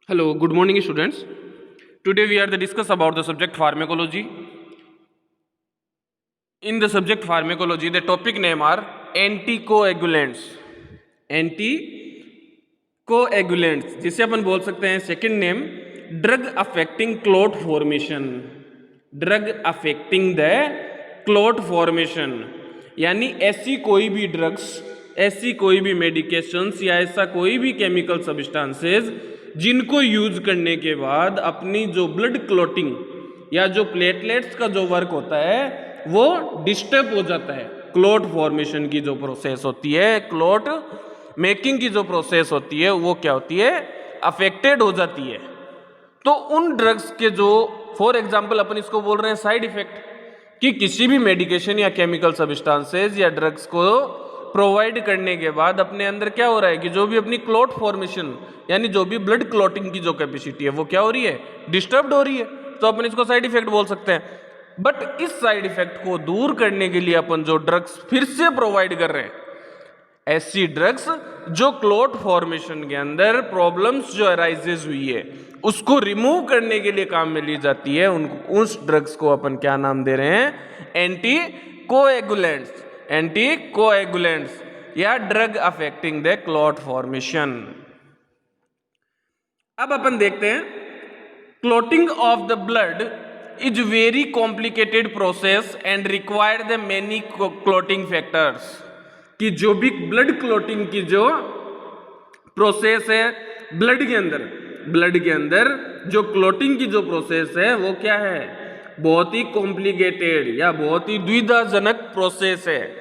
Hello, good morning students. Today we are to discuss about the subject pharmacology. In the subject pharmacology, the topic name are anticoagulants. Anticoagulants, जिसे अपन बोल सकते हैं second name drug affecting clot formation. Drug affecting the clot formation यानी ऐसी कोई भी drugs, ऐसी कोई भी मेडिकेशंस या ऐसा कोई भी केमिकल सब्सटेंसेस जिनको यूज करने के बाद अपनी जो ब्लड क्लॉटिंग या जो प्लेटलेट्स का जो वर्क होता है वो डिस्टर्ब हो जाता है. क्लॉट फॉर्मेशन की जो प्रोसेस होती है, क्लॉट मेकिंग की जो प्रोसेस होती है, वो क्या होती है, अफेक्टेड हो जाती है. तो उन ड्रग्स के जो फॉर एग्जाम्पल अपन इसको बोल रहे हैं साइड इफेक्ट, कि किसी भी मेडिकेशन या केमिकल सब्सटेंसेस या ड्रग्स को प्रोवाइड करने के बाद अपने अंदर क्या हो रहा है कि जो भी अपनी क्लॉट फॉर्मेशन यानी जो भी ब्लड क्लॉटिंग की जो कैपेसिटी है वो क्या हो रही है, डिस्टर्ब्ड हो रही है. तो अपन इसको साइड इफेक्ट बोल सकते हैं. बट इस साइड इफेक्ट को दूर करने के लिए अपन जो ड्रग्स फिर से प्रोवाइड कर रहे हैं, ऐसी ड्रग्स जो क्लॉट फॉर्मेशन के अंदर प्रॉब्लम्स जो अराइजेज हुई है उसको रिमूव करने के लिए काम में ली जाती है, उस ड्रग्स को अपन क्या नाम दे रहे हैं, एंटी कोएगुलेंट्स. एंटी कोएगुलेंट्स या drug affecting the clot formation. अब अपन देखते हैं clotting of the blood is very complicated process and required the many clotting factors. कि जो भी ब्लड क्लॉटिंग की जो प्रोसेस है ब्लड के अंदर जो क्लॉटिंग की जो प्रोसेस है वो क्या है, बहुत ही कॉम्प्लिकेटेड या बहुत ही द्विधाजनक प्रोसेस है.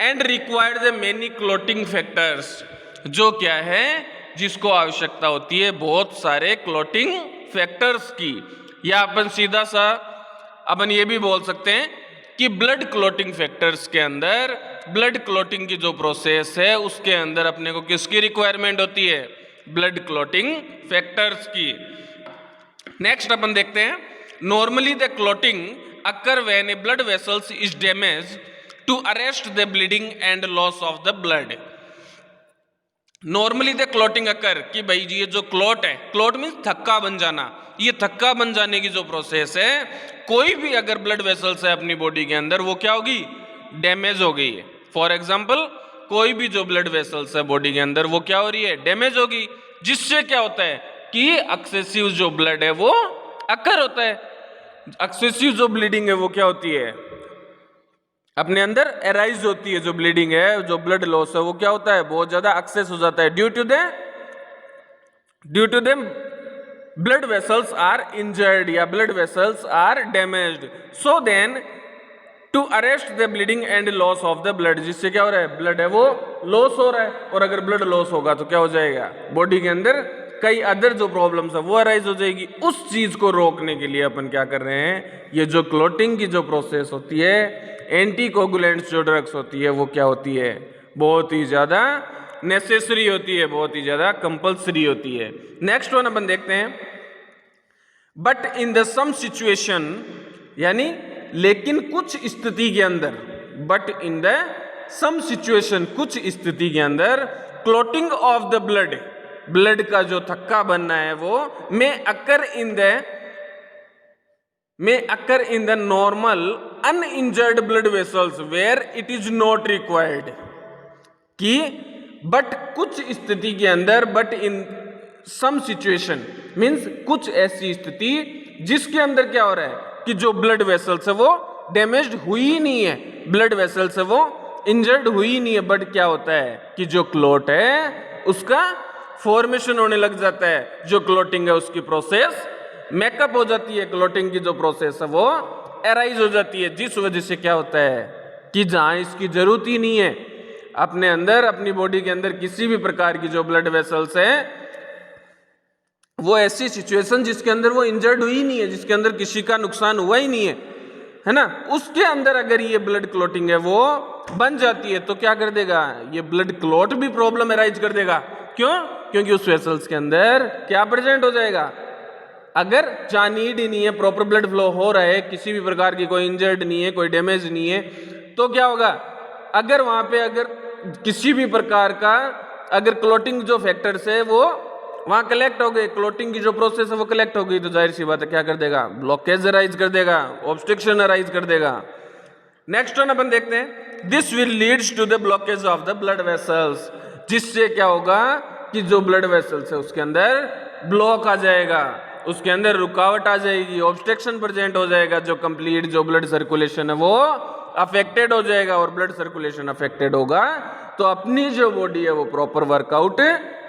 And required the many clotting factors, जो क्या है, जिसको आवश्यकता होती है बहुत सारे क्लॉटिंग फैक्टर्स की. या अपन सीधा सा अपन ये भी बोल सकते हैं कि ब्लड क्लॉटिंग फैक्टर्स के अंदर ब्लड क्लॉटिंग की जो प्रोसेस है उसके अंदर अपने को किसकी रिक्वायरमेंट होती है, ब्लड क्लॉटिंग फैक्टर्स की. नेक्स्ट अपन देखते हैं normally the clotting occur when a blood vessels is damage to arrest the bleeding and loss of the blood. Normally the clotting occur, कि भाई जी ये जो क्लॉट है, क्लॉट मीन्स थक्का बन जाना, ये थक्का बन जाने की जो प्रोसेस है, कोई भी अगर ब्लड वेसल्स है अपनी बॉडी के अंदर वो क्या होगी, डैमेज हो गई है. फॉर एग्जाम्पल कोई भी जो ब्लड वेसल्स है बॉडी के अंदर वो क्या हो रही है, डैमेज होगी. जिससे क्या होता है कि एक्सेसिव जो ब्लड है वो अकर होता है. एक्सेसिव जो ब्लीडिंग है वो क्या होती है, अपने अंदर एराइज होती है. जो ब्लीडिंग है, जो ब्लड लॉस है वो क्या होता है, बहुत ज्यादा एक्सेस हो जाता है due to the blood vessels are injured या blood vessels are damaged. So then to arrest the bleeding and loss of the blood, जिससे क्या हो रहा है, ब्लड है वो लॉस हो रहा है. और अगर ब्लड लॉस होगा तो क्या हो जाएगा, बॉडी के अंदर कई अदर जो प्रॉब्लम्स है वो अराइज हो जाएगी. उस चीज को रोकने के लिए अपन क्या कर रहे हैं, ये जो क्लॉटिंग की जो प्रोसेस होती है, एंटीकोगुलेंट्स जो ड्रग्स होती है वो क्या होती है, बहुत ही ज्यादा नेसेसरी होती है, बहुत ही ज्यादा कंपल्सरी होती है. नेक्स्ट वन अपन देखते हैं but in the some situation, यानी लेकिन कुछ स्थिति के अंदर, but in the some situation, कुछ स्थिति के अंदर clotting of the blood, blood का जो थक्का बनना है वो में occur in the normal uninjured blood vessels where it is not required. कि बट कुछ स्थिति के अंदर, but in some situation means कुछ ऐसी स्थिति जिसके अंदर क्या हो रहा है कि जो ब्लड वेसल्स है वो डैमेज्ड हुई ही नहीं है, ब्लड वेसल्स है वो इंजर्ड हुई ही नहीं है, बट क्या होता है कि जो क्लॉट है उसका फॉर्मेशन होने लग जाता है. जो क्लॉटिंग है उसकी प्रोसेस मेकअप हो जाती है, क्लॉटिंग की जो प्रोसेस है वो एराइज हो जाती है. जिस वजह से क्या होता है कि जहां इसकी जरूरत ही नहीं है, अपने अंदर अपनी बॉडी के अंदर किसी भी प्रकार की जो ब्लड वेसल्स है वो ऐसी सिचुएशन जिसके अंदर वो इंजर्ड हुई नहीं है, जिसके अंदर किसी का नुकसान हुआ ही नहीं है ना, उसके अंदर अगर ये ब्लड क्लॉटिंग है वो बन जाती है तो क्या कर देगा, ये ब्लड क्लॉट भी प्रॉब्लम अराइज कर देगा. क्यों, क्योंकि उस वेसल्स के अंदर क्या प्रेजेंट हो जाएगा, अगर जहां नीड ही नहीं है, प्रॉपर ब्लड फ्लो हो रहा है, किसी भी प्रकार की कोई इंजर्ड नहीं है, कोई डैमेज नहीं है, तो क्या होगा, अगर वहां पे अगर किसी भी प्रकार का अगर क्लॉटिंग जो फैक्टर्स है वो वहां कलेक्ट हो गए, क्लोटिंग की जो प्रोसेस है वो कलेक्ट हो गई, तो जाहिर सी बात है क्या कर देगा, ब्लॉकेज अराइज कर देगा, ऑब्स्ट्रक्शन अराइज कर देगा। नेक्स्ट वन अपन देखते हैं, this will leads to the blockage of the blood vessels, जिससे क्या होगा कि जो ब्लड वेसल्स है उसके अंदर ब्लॉक आ जाएगा, उसके अंदर रुकावट आ जाएगी, ऑब्स्ट्रक्शन प्रेजेंट हो जाएगा, जो कंप्लीट जो ब्लड सर्कुलेशन है वो अफेक्टेड हो जाएगा। और ब्लड सर्कुलेशन अफेक्टेड होगा तो अपनी जो बॉडी है वो प्रॉपर वर्कआउट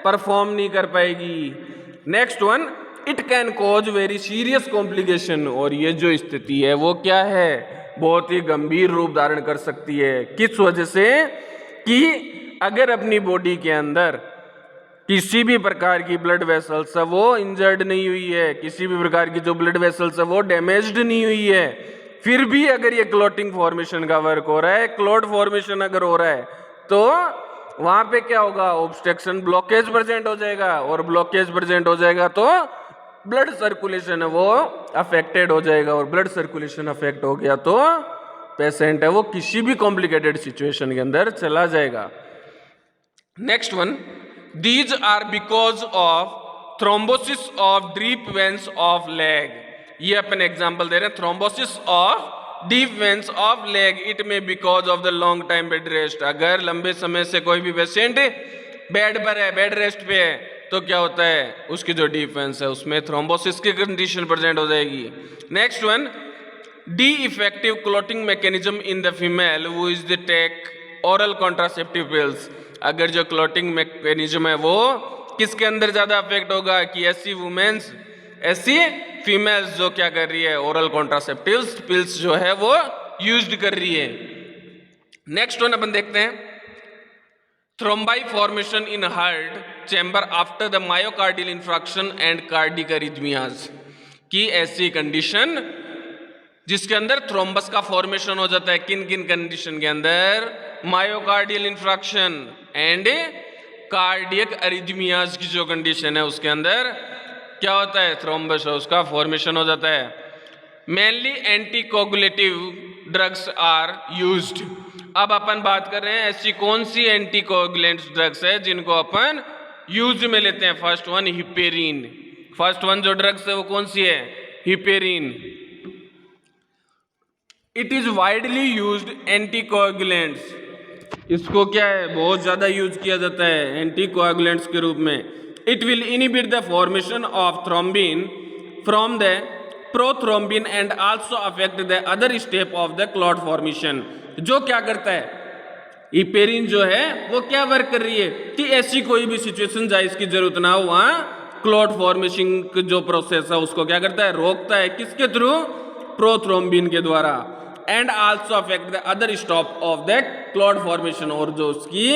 परफॉर्म नहीं कर पाएगी। Next one, it can cause very serious complication, और ये जो स्थिति है वो क्या है, बहुत ही गंभीर रूप धारण कर सकती है। किस वजह से कि अगर अपनी बॉडी के अंदर किसी भी प्रकार की ब्लड वेसल्स है वो इंजर्ड नहीं हुई है, किसी भी प्रकार की जो ब्लड वेसल्स है वो डैमेज्ड नहीं हुई है, फिर भी अगर ये क्लॉटिंग फॉर्मेशन का वर्क हो रहा है, क्लॉट फॉर्मेशन अगर हो रहा है, तो वहां पे क्या होगा, ऑब्स्ट्रक्शन ब्लॉकेज प्रेजेंट हो जाएगा, और ब्लॉकेज प्रेजेंट हो जाएगा तो ब्लड सर्कुलेशन है वो अफेक्टेड हो जाएगा, और ब्लड सर्कुलेशन अफेक्ट हो गया तो पेशेंट है वो किसी भी कॉम्प्लिकेटेड सिचुएशन के अंदर चला जाएगा। Next one, these are because of thrombosis of deep veins of leg, ये अपन एग्जांपल दे रहे हैं, thrombosis of deep veins of leg, it may because of the long time bed rest, अगर लंबे समय से कोई भी पेशेंट बेड पर है, बेड रेस्ट पे है, तो क्या होता है, उसकी जो डीप वेन्स है उसमें थ्रोम्बोसिस की कंडीशन प्रेजेंट हो जाएगी। Next one, defective clotting mechanism in the female who is the take oral contraceptive pills, अगर जो क्लॉटिंग मैकेनिज्म है वो किसके अंदर ज्यादा अफेक्ट होगा, कि ऐसी वुमेन्स, ऐसी फीमेल्स जो क्या कर रही है, ओरल कॉन्ट्रासेप्टिव पिल्स जो है वो यूज्ड कर रही है। नेक्स्ट वन अपन देखते हैं, thrombi formation in heart chamber after the myocardial infraction and cardiac अरिथमियाज, की ऐसी कंडीशन जिसके अंदर थ्रोम्बस का फॉर्मेशन हो जाता है, किन किन कंडीशन के अंदर, मायोकार्डियल इंफ्रैक्शन एंड कार्डियक अरिथमियाज की जो कंडीशन है उसके अंदर क्या होता है, थ्रोम्बस है उसका फॉर्मेशन हो जाता है। मेनली एंटीकोगुलेटिव ड्रग्स आर यूज्ड, अब अपन बात कर रहे हैं ऐसी कौन सी एंटीकोगुलेंट्स ड्रग्स है जिनको अपन यूज में लेते हैं। First one heparin, first one जो ड्रग्स है वो कौन सी है, heparin. It is widely used anticoagulants, इसको क्या है बहुत ज्यादा यूज किया जाता है एंटीकोगुलेंट्स के रूप में। It will inhibit the formation of thrombin from the prothrombin and also affect the other step of the clot formation, जो क्या करता है, हिपेरिन जो है वो क्या वर्क कर रही है कि ऐसी कोई भी सिचुएशन जहाँ इसकी जरूरत ना हो वहां क्लॉट फॉर्मेशन जो प्रोसेस है उसको क्या करता है, रोकता है, किसके थ्रू, प्रोथ्रोम्बिन के द्वारा। And also affect the other stop of the clot formation, और जो उसकी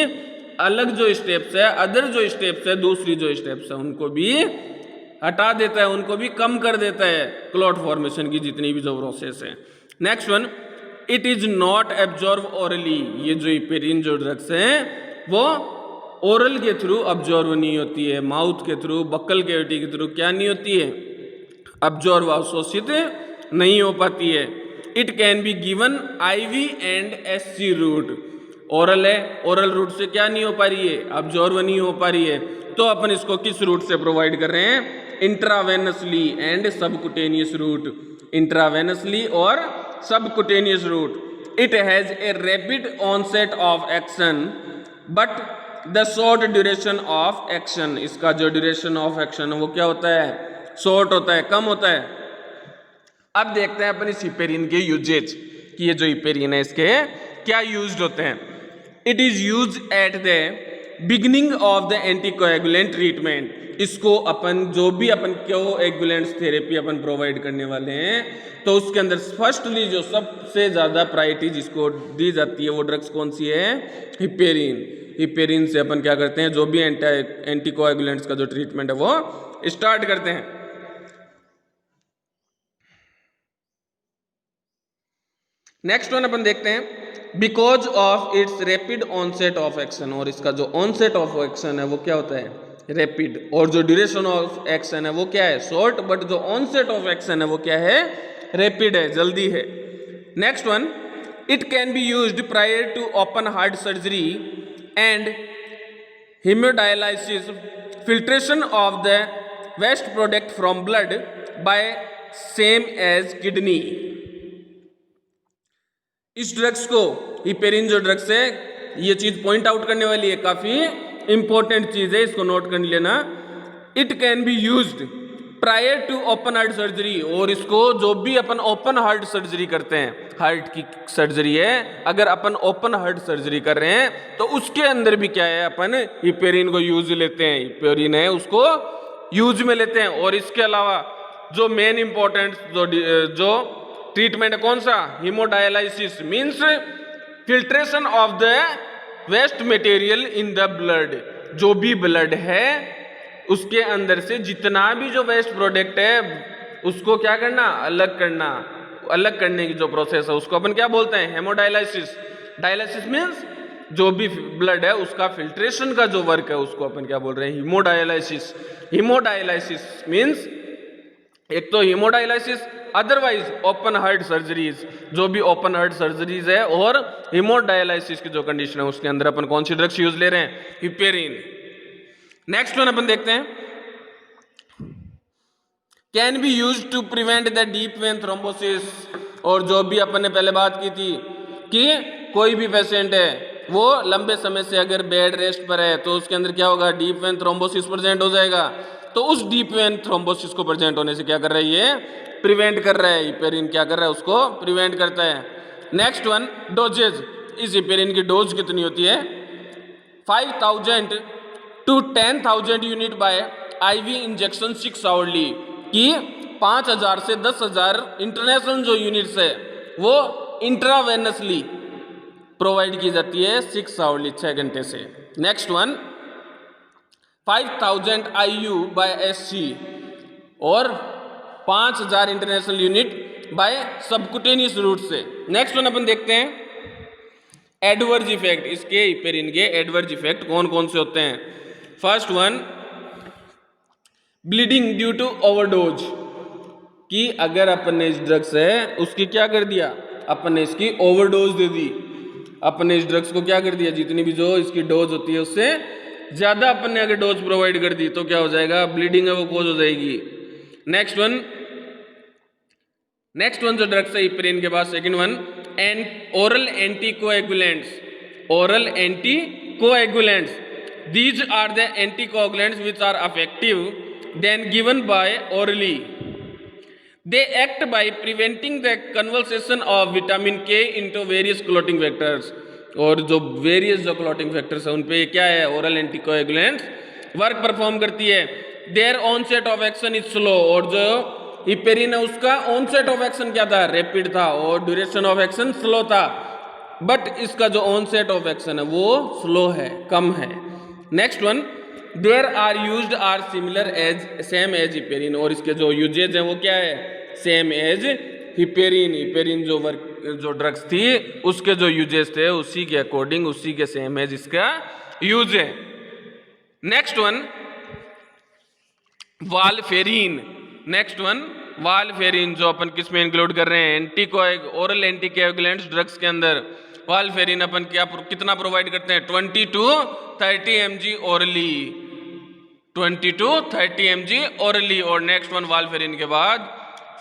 अलग जो स्टेप्स है, अदर जो स्टेप्स है, दूसरी जो स्टेप्स है उनको भी हटा देता है, उनको भी कम कर देता है क्लॉट फॉर्मेशन की जितनी भी जो प्रोसेस है। Next one, it is not absorb orally, ये जो हिपेरिन जो ड्रग्स है वो ओरल के थ्रू अब्जॉर्व नहीं होती है, माउथ के थ्रू, बक्कल कैविटी के थ्रू क्या नहीं होती है, अब्जॉर्व अवशोषित नहीं हो पाती है। It can be given IV and SC route, oral है, ओरल रूट से क्या नहीं हो पा रही है, अब्जॉर्व नहीं हो पा रही है, तो अपन इसको किस रूट से प्रोवाइड कर रहे हैं, intravenously and subcutaneous route, intravenously और subcutaneous route. It has a rapid onset of action but the short duration of action, इसका जो ड्यूरेशन ऑफ एक्शन वो क्या होता है, शॉर्ट होता है, कम होता है। अब देखते हैं अपन इस हिपेरिन के यूजेज कि ये जो हिपेरिन है इसके क्या यूज्ड होते हैं। It is use at the beginning of the anticoagulant treatment, इसको अपन जो भी अपन कोएगुलेंट्स थेरेपी अपन प्रोवाइड करने वाले हैं तो उसके अंदर फर्स्टली जो सबसे ज्यादा प्रायोरिटी जिसको दी जाती है वो ड्रग्स कौन सी है, हिपेरिन। हिपेरिन से अपन क्या करते हैं, जो भी एंटीकोएगुलेंट्स का जो ट्रीटमेंट है वो स्टार्ट करते हैं। नेक्स्ट वन अपन देखते हैं, because of its rapid onset of action, और इसका जो ऑनसेट ऑफ एक्शन है वो क्या होता है, रैपिड, और जो ड्यूरेशन ऑफ एक्शन है वो क्या है, शॉर्ट, बट जो ऑनसेट ऑफ एक्शन है वो क्या है, रैपिड है, जल्दी है। Next one, it can be used prior to open heart surgery and hemodialysis filtration of the waste product from blood by same as kidney. इस ड्रग्स को, हिपेरिन जो ड्रग्स है, ये चीज पॉइंट आउट करने वाली है, काफी इंपॉर्टेंट चीज है, इसको नोट कर लेना. It can be used prior to open heart surgery. और इसको जो भी अपन ओपन हार्ट सर्जरी करते हैं, हार्ट की सर्जरी है, अगर अपन ओपन हार्ट सर्जरी कर रहे हैं तो उसके अंदर भी क्या है, अपन हिपेरिन को यूज लेते हैं. हिपेरिन है उसको यूज में लेते हैं. और इसके अलावा जो मेन इंपॉर्टेंट जो ट्रीटमेंट है कौन सा, hemodialysis, means filtration of the waste material in the blood. जो भी ब्लड है उसके अंदर से जितना भी जो वेस्ट प्रोडक्ट है उसको क्या करना, अलग करना. अलग करने की जो प्रोसेस है उसको अपन क्या बोलते हैं, हेमोडायलिसिस. डायलिसिस मींस जो भी ब्लड है उसका फिल्ट्रेशन का जो वर्क है उसको अपन क्या बोल रहे हैं, हीमोडायलिसिस. हीमोडायलिसिस मींस एक तो haemodialysis, otherwise open heart surgeries. जो भी ओपन हार्ट सर्जरीज है और हीमोडायलिसिस की जो कंडीशन है उसके अंदर अपन कौन सी ड्रग्स यूज ले रहे हैं, हिपेरिन. नेक्स्ट वन अपन देखते हैं, can be use to prevent the deep vein thrombosis. और जो भी अपन ने पहले बात की थी कि कोई भी पेशेंट है वो लंबे समय से अगर बेड रेस्ट पर है तो उसके अंदर क्या होगा, डीप वेन थ्रोम्बोसिस प्रेजेंट हो जाएगा. तो उस डीप वेन थ्रोम्बोसिस को प्रेजेंट होने से क्या कर रहा है, ये प्रिवेंट कर रहा है. हिपेरिन क्या कर रहा है, उसको प्रिवेंट करता है. Next one, doses. इस हिपेरिन की डोज कितनी होती है, 5000 to 10,000 unit by IV injection 6 hourly. कि 5000 से 10,000 इंटरनेशनल जो यूनिट्स है वो इंट्रावेनसली प्रोवाइड की जाती है 6 आवरली, 6 घंटे से. Next one, 5000 IU by SC और 5000 international unit by subcutaneous route से. नेक्स्ट वन अपन देखते हैं एडवर्स इफेक्ट. इसके हिपेरिन के एडवर्स इफेक्ट कौन कौन से होते हैं. First one, bleeding due to overdose. कि अगर अपन ने इस ड्रग्स है उसकी क्या कर दिया, अपन ने इसकी ओवरडोज दे दी. अपन ने इस ड्रग्स को क्या कर दिया, जितनी भी जो इसकी डोज होती है उससे ज्यादा अपन ने अगर डोज प्रोवाइड कर दी तो क्या हो जाएगा, ब्लीडिंग है वो कोज हो जाएगी. नेक्स्ट वन जो ड्रग्स है हिपेरिन के पास, second one, oral anticoagulants. Oral anticoagulants, these are the anticoagulants which are effective then given by orally. They act by preventing the conversion of vitamin K into various clotting factors. और जो various जो clotting factors है उन पे क्या है, oral anticoagulants work perform करती है. Their onset of action is slow. और जो हिपेरिन है उसका ऑनसेट ऑफ एक्शन क्या था, रैपिड था, और ड्यूरेशन ऑफ एक्शन स्लो था. बट इसका जो ऑनसेट ऑफ एक्शन है वो स्लो है, कम है. Next one, there are used are similar as same as heparin. और इसके जो यूजेज हैं वो क्या है, सेम एज हिपेरिन. हिपेरिन जो ड्रग्स थी उसके जो यूजेज थे उसी के अकॉर्डिंग, उसी के सेम एज इसका यूज है. Next one, warfarin. Next one, warfarin जो अपन किस में इंक्लूड कर रहे हैं, ओरल एंटीकोएगुलेंट्स ड्रग्स के अंदर वालफेरिन अपन क्या कितना प्रोवाइड करते हैं, 20 to 30 mg orally. 20 to 30 mg orally. और नेक्स्ट वन वालफेरिन के बाद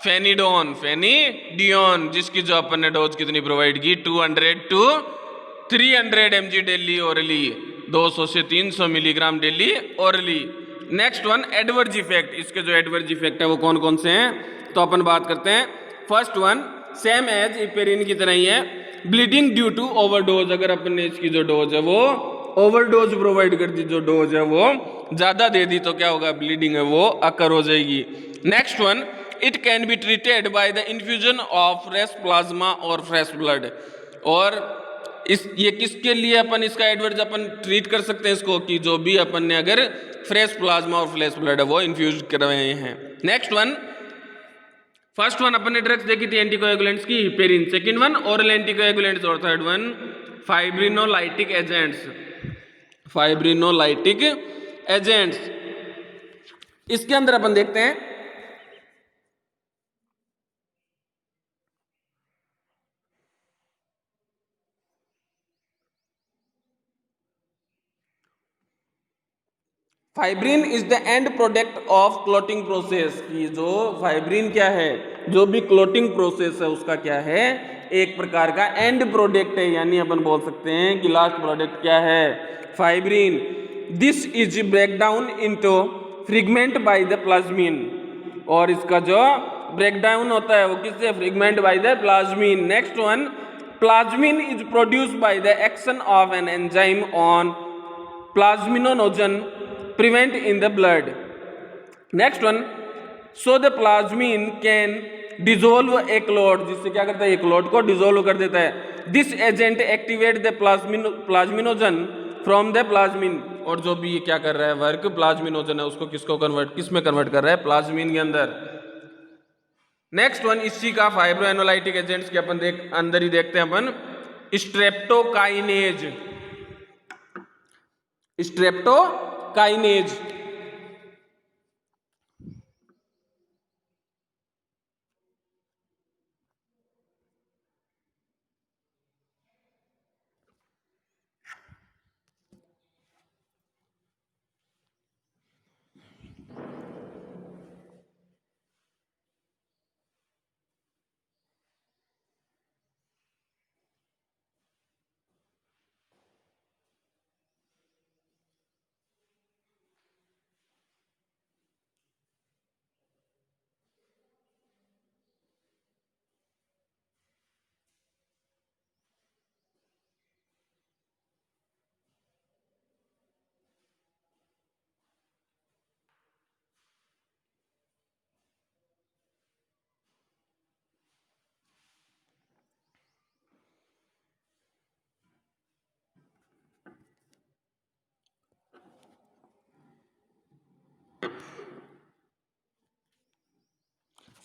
फेनिडियोन, जिसकी जो अपन ने डोज कितनी प्रोवाइड की, 200 to 300 mg डेली ओरली. 200 से 300 milligram daily orally. Next one, adverse effect. इसके जो एडवर्स इफेक्ट है वो कौन कौन से हैं, तो अपन बात करते हैं. First one, same as heparin की तरह ही है, ब्लीडिंग ड्यू टू ओवरडोज. अगर अपन ने इसकी जो डोज है वो ओवरडोज प्रोवाइड कर दी, जो डोज है वो ज्यादा दे दी तो क्या होगा, ब्लीडिंग है वो अकर हो जाएगी. Next one, it can be treated by the infusion of fresh plasma और फ्रेश ब्लड. और ये किसके लिए अपन इसका एडवर्स अपन ट्रीट कर सकते हैं इसको, कि जो भी अपन ने अगर फ्रेश प्लाज्मा और फ्रेश ब्लड है वो इन्फ्यूज कर रहे हैं. नेक्स्ट वन, फर्स्ट वन अपन ने ड्रग्स देखी थी एंटीकोएगुलेंट्स की, heparin. Second one, oral anticoagulants. और third one, fibrinolytic agents. Fibrinolytic agents. इसके अंदर अपन देखते हैं fibrin is the end product of clotting process, की जो फाइब्रिन क्या है, जो भी क्लोटिंग प्रोसेस है उसका क्या है, एक प्रकार का एंड प्रोडक्ट है, यानी अपन बोल सकते हैं कि लास्ट प्रोडक्ट क्या है, fibrin. This is break down into fragment by the plasmin, और इसका जो ब्रेक डाउन होता है वो किससे, fragment by the plasmin. Next one, plasmin is produced by the action of an enzyme on plasminogen prevent in the blood. Next one, so the plasmin can dissolve a clot, जिससे क्या करता है, ये clot को dissolve कर देता है। This agent activate the plasminogen from the plasmin, और जो भी ये क्या कर रहा है वर्क, प्लाज्मिनोजन है उसको किसको कन्वर्ट, किस में कन्वर्ट कर रहा है, प्लाज्मिन के अंदर। नेक्स्ट वन, इसी का फाइब्रोएनोलाइटिक एजेंट्स के अपन अंदर ही देखते हैं अपन, स्ट्रेप्टोकाइनेज, स्ट्रेप्टोकाइनेज।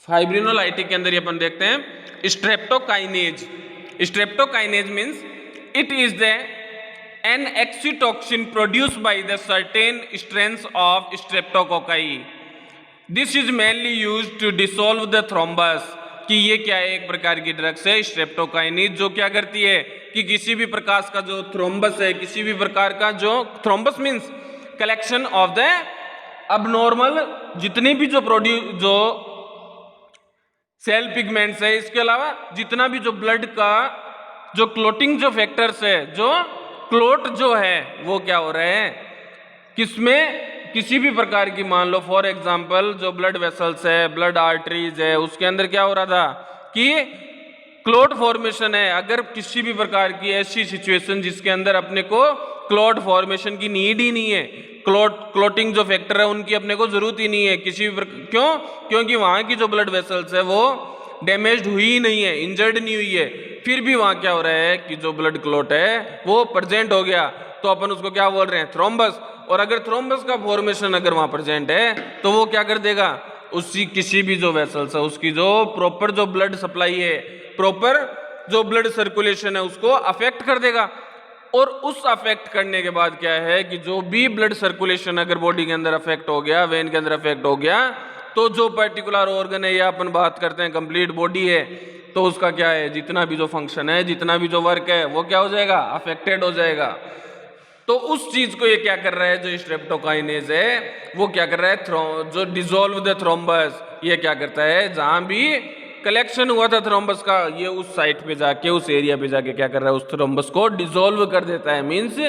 फाइब्रिनोलाइटिक के अंदर ये अपन देखते हैं streptokinase. Streptokinase means it is the an exotoxin produced by the certain strains of streptococci. This is mainly used to dissolve the thrombus, कि ये क्या है, एक प्रकार की ड्रग्स है स्ट्रेप्टोकाइनेज, जो क्या करती है कि किसी भी प्रकार का जो थ्रोम्बस है, किसी भी प्रकार का जो thrombus means collection of the abnormal जितनी भी जो सेल पिगमेंट्स है, इसके अलावा जितना भी जो ब्लड का जो क्लोटिंग जो फैक्टर्स है, जो क्लोट जो है वो क्या हो रहे हैं, किसमें, किसी भी प्रकार की, मान लो फॉर एग्जांपल जो ब्लड वेसल्स है, ब्लड आर्टरीज है, उसके अंदर क्या हो रहा था कि क्लोट फॉर्मेशन है। अगर किसी भी प्रकार की ऐसी सिचुएशन जिसके अंदर अपने को क्लोट फॉर्मेशन की नीड ही नहीं है, क्लोटिंग जो फैक्टर है उनकी अपने को जरूरत ही नहीं है किसी भी क्यों, क्योंकि वहां की जो ब्लड वेसल्स है वो डैमेज्ड हुई ही नहीं है, इंजर्ड नहीं हुई है, फिर भी वहां क्या हो रहा है कि जो ब्लड क्लोट है वो प्रेजेंट हो गया, तो अपन उसको क्या बोल रहे हैं, थ्रोम्बस। और अगर थ्रोम्बस का फॉर्मेशन अगर वहां प्रेजेंट है तो वो क्या कर देगा, उसी किसी भी जो वेसल्स है उसकी जो प्रॉपर जो ब्लड सप्लाई है, प्रॉपर जो ब्लड सर्कुलेशन है उसको अफेक्ट कर देगा। और उस अफेक्ट करने के बाद क्या है कि जो भी ब्लड सर्कुलेशन अगर बॉडी के अंदर अफेक्ट हो गया, वेन के अंदर अफेक्ट हो गया, तो जो पर्टिकुलर ऑर्गन है या अपन बात करते हैं कंप्लीट बॉडी है, तो उसका क्या है, जितना भी जो फंक्शन है, जितना भी जो वर्क है वो क्या हो जाएगा, अफेक्टेड हो जाएगा। तो उस चीज को ये क्या कर रहा है, जो स्ट्रेप्टोकाइनेज है वो क्या कर रहा है, जो डिसॉल्व द थ्रोम्बस, ये क्या करता है, जहां भी कलेक्शन हुआ था थ्रोम्बस का, ये उस साइट पे जाके, उस एरिया पे जाके क्या कर रहा है, उस थ्रोम्बस को डिसॉल्व कर देता है, मींस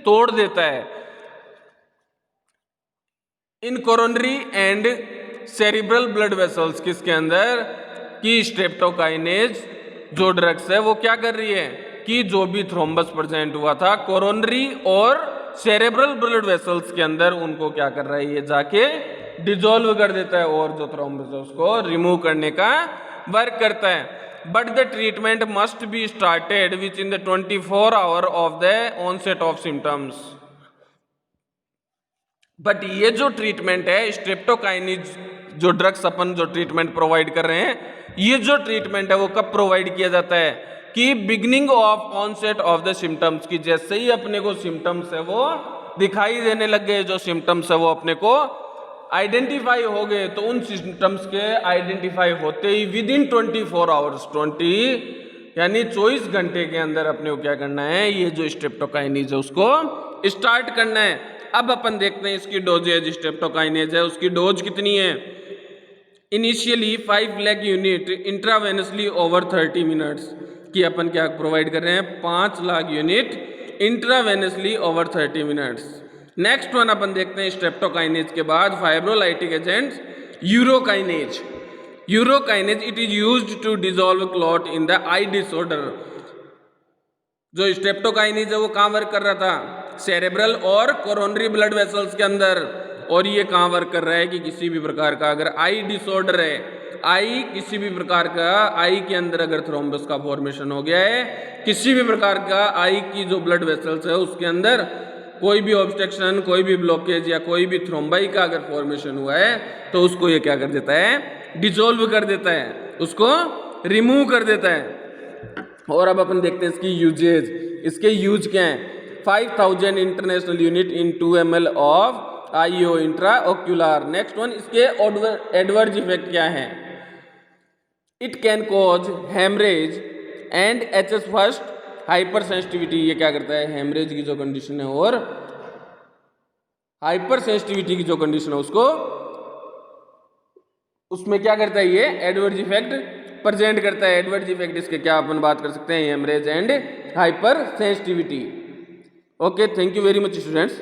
तोड़ देता है। In coronary and cerebral blood vessels किसके अंदर, कि स्ट्रेप्टोकाइनेज जो ड्रग्स है वो क्या कर रही है कि जो भी थ्रोम्बस प्रेजेंट हुआ था कोरोनरी और सेरेब्रल ब्लड वेसल्स के अंदर, उनको क्या कर रहा है, ये जाके डिसॉल्व कर देता है और जो थ्रोम्बस है उसको रिमूव करने का वर्क करता है। But the treatment must be started which in the 24 hour of the onset of symptoms. But ये जो ट्रीटमेंट है स्ट्रेप्टोकाइनेज जो ड्रग्स अपन जो ट्रीटमेंट प्रोवाइड कर रहे हैं, ये जो ट्रीटमेंट है वो कब प्रोवाइड किया जाता है कि beginning of onset of the symptoms, की जैसे ही अपने को सिम्टम्स है वो दिखाई देने लग गए, जो सिम्टम्स है वो अपने को आइडेंटिफाई हो गए, तो उन सिम्टम्स के आइडेंटिफाई होते ही विद इन 24 आवर्स 20 यानी 24 घंटे के अंदर अपने को क्या करना है, ये जो स्ट्रेप्टोकाइनेज है उसको स्टार्ट करना है। अब अपन देखते हैं इसकी डोजेज, स्ट्रेप्टोकाइनेज है उसकी डोज कितनी है। Initially 5 lakh unit intravenously over 30 minutes की अपन क्या प्रोवाइड कर रहे हैं, 5 lakh unit intravenously over 30 minutes. Next one अपन देखते हैं स्ट्रेप्टोकाइनेज के बाद fibrolytic agents, urokinase. Urokinase it is used to dissolve clot in the eye disorder. जो स्ट्रेप्टोकाइनेज है वो कहाँ वर्क कर रहा था, सेरेब्रल और कोरोनरी ब्लड वेसल्स के अंदर, और ये कहाँ वर्क कर रहा है कि किसी भी प्रकार का अगर आई डिसऑर्डर है, आई किसी भी प्रकार का आई के अंदर अगर थ्रोम्बस का फॉर्मेशन हो गया है, किसी भी प्रकार का आई की जो ब्लड वेसल्स है उसके अंदर कोई भी ऑब्स्ट्रक्शन, कोई भी ब्लॉकेज या कोई भी थ्रोम्बाई का अगर फॉर्मेशन हुआ है तो उसको ये क्या कर देता है, डिसॉल्व कर देता है, उसको रिमूव कर देता है। और अब अपन देखते हैं इसकी यूजेज, इसके यूज क्या हैं। 5000 international unit in 2 ml of IO intraocular. Next one, इसके एडवर्ज इफेक्ट क्या है। It can cause haemorrhage and HS first hypersensitivity. ये क्या करता है, हेमरेज की जो कंडीशन है और हाइपर सेंसिटिविटी की जो कंडीशन है उसको, उसमें क्या करता है, ये एडवर्ज इफेक्ट प्रेजेंट करता है। एडवर्ज इफेक्ट इसके क्या अपन बात कर सकते हैं, haemorrhage and hypersensitivity. Okay, thank you very much students.